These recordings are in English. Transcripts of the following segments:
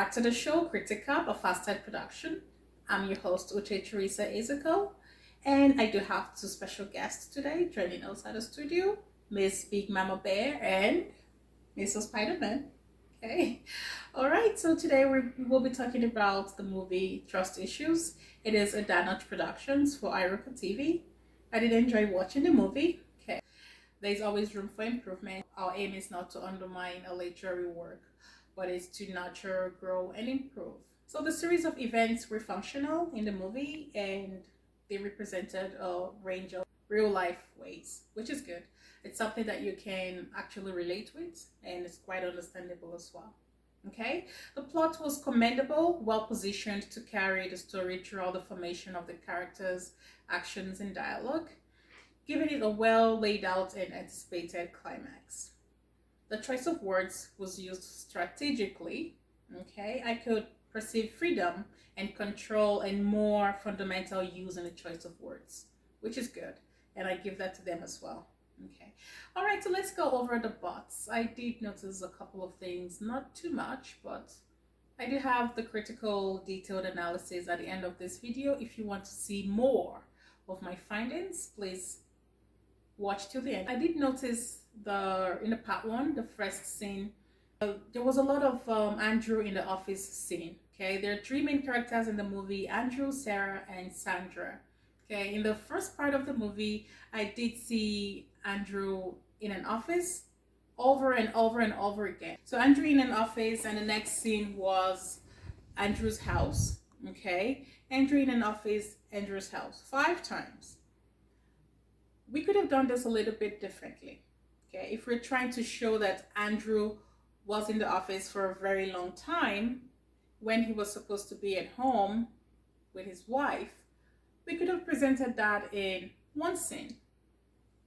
back to the show, Critica, a Fasted production. I'm your host, Uche Teresa Ezekiel, and I do have two special guests today joining us at the studio, Miss Big Mama Bear and Mr. Spider-Man. Okay, all right, so today we will be talking about the movie Trust Issues. It is a Danach Productions for Iroka TV. I did enjoy watching the movie. Okay, there's always room for improvement. Our aim is not to undermine a literary work, but is to nurture, grow, and improve. So the series of events were functional in the movie and they represented a range of real life ways, which is good. It's something that you can actually relate with and it's quite understandable as well. Okay, the plot was commendable, well positioned to carry the story throughout the formation of the characters, actions, and dialogue, giving it a well laid out and anticipated climax. The choice of words was used strategically. Okay, I could perceive freedom and control and more fundamental use in the choice of words, which is good, and I give that to them as well. Okay, all right, so let's go over the buts. I did notice a couple of things, not too much, but I do have the critical detailed analysis at the end of this video. If you want to see more of my findings, please watch till the end. I did notice in the part one, the first scene, there was a lot of Andrew in the office scene. Okay, there are three main characters in the movie: Andrew, Sarah, and Sandra. Okay, in the first part of the movie, I did see Andrew in an office over and over and over again. So Andrew in an office, and the next scene was Andrew's house. Okay, Andrew in an office, Andrew's house, 5 times. We could have done this a little bit differently. Okay, if we're trying to show that Andrew was in the office for a very long time when he was supposed to be at home with his wife, we could have presented that in one scene.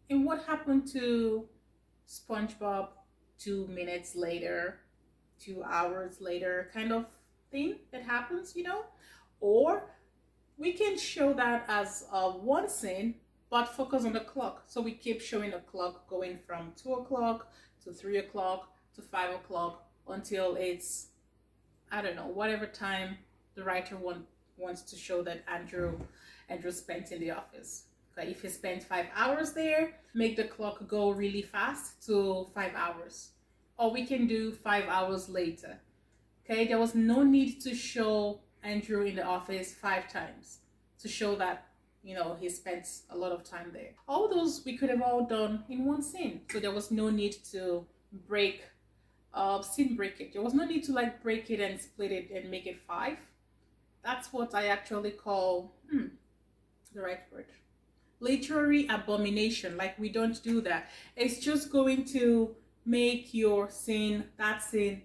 And what happened to SpongeBob 2 minutes later, 2 hours later, kind of thing that happens, Or we can show that as one scene but focus on the clock. So we keep showing the clock going from 2 o'clock to 3 o'clock to 5 o'clock until it's, I don't know, whatever time the writer wants to show that Andrew spent in the office. Okay, if he spent 5 hours there, make the clock go really fast to 5 hours. Or we can do 5 hours later. Okay, there was no need to show Andrew in the office 5 times to show that he spent a lot of time there. All those we could have all done in one scene. So there was no need to scene break it. There was no need to break it and split it and make it 5. That's what I actually call, the right word, literary abomination. We don't do that. It's just going to make your that scene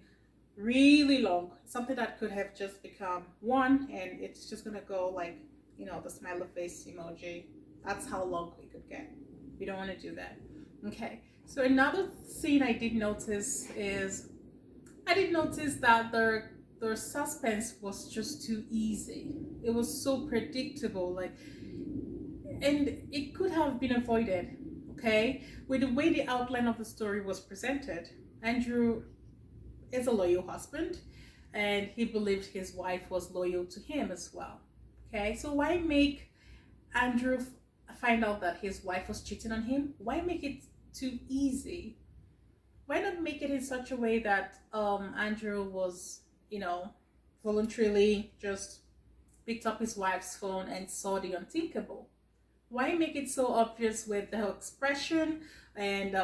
really long. Something that could have just become one and it's just gonna go the smiley face emoji. That's how long we could get. We don't want to do that. Okay, so another scene I did notice that their suspense was just too easy. It was so predictable, and it could have been avoided. Okay, with the way the outline of the story was presented, Andrew is a loyal husband and he believed his wife was loyal to him as well. Okay, so why make Andrew find out that his wife was cheating on him? Why make it too easy? Why not make it in such a way that Andrew was, voluntarily just picked up his wife's phone and saw the unthinkable? Why make it so obvious with the expression? And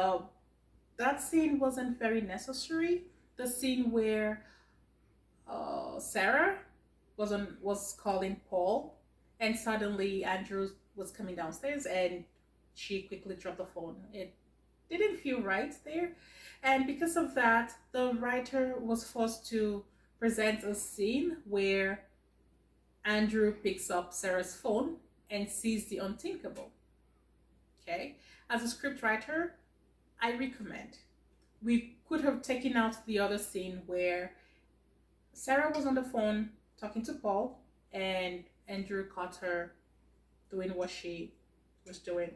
that scene wasn't very necessary. The scene where Sarah was calling Paul, and suddenly Andrew was coming downstairs and she quickly dropped the phone. It didn't feel right there, and because of that, the writer was forced to present a scene where Andrew picks up Sarah's phone and sees the unthinkable. Okay, as a script writer, I recommend we could have taken out the other scene where Sarah was on the phone talking to Paul and Andrew caught her doing what she was doing.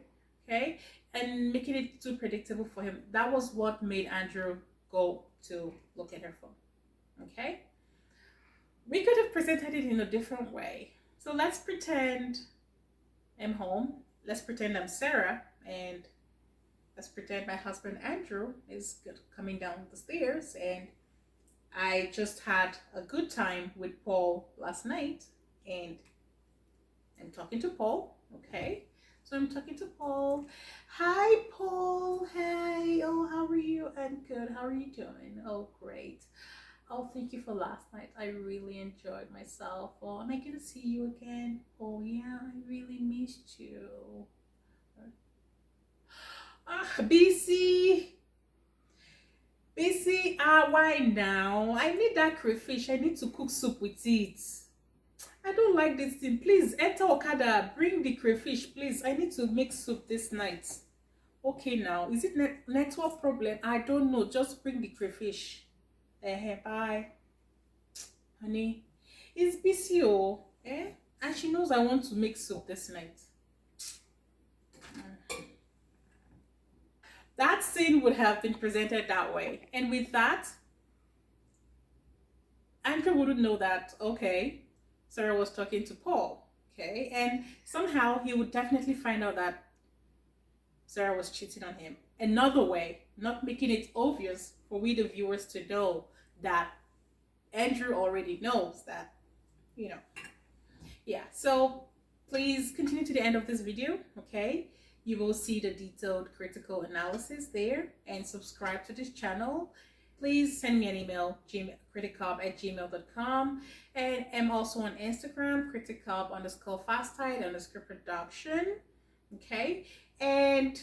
Okay, and making it too predictable for him. That was what made Andrew go to look at her phone. Okay, We could have presented it in a different way. So let's pretend I'm home. Let's pretend I'm Sarah, and let's pretend my husband Andrew is coming down the stairs, and I just had a good time with Paul last night, and I'm talking to Paul. Okay, so I'm talking to Paul. Hi, Paul. Hey. Oh, how are you? I'm good. How are you doing? Oh, great. Oh, thank you for last night. I really enjoyed myself. Oh, am I gonna see you again? Oh, yeah, I really missed you. Ah, BC. BC, why now? I need that crayfish. I need to cook soup with it. I don't like this thing. Please enter Okada. Bring the crayfish, please. I need to make soup this night. Okay, now is it network problem? I don't know. Just bring the crayfish. Bye, honey. It's busy, oh. And she knows I want to make soup this night. That scene would have been presented that way, and with that, Andrew wouldn't know that. Okay, Sarah was talking to Paul. Okay, and somehow he would definitely find out that Sarah was cheating on him. Another way, not making it obvious for we the viewers to know that Andrew already knows that, you know. Yeah, so please continue to the end of this video, okay? You will see the detailed critical analysis there, and subscribe to this channel. Please send me an email, criticub@gmail.com, and I'm also on Instagram, criticub_fasttide_production, okay? And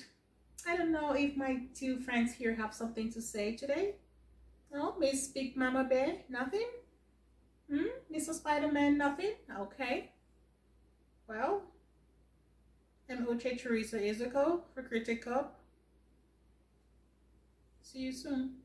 I don't know if my two friends here have something to say today. No, Miss Big Mama Bear, nothing? Mr. Spider-Man, nothing? Okay. Well, I'm Uche Teresa Izuko for Critic Up. See you soon.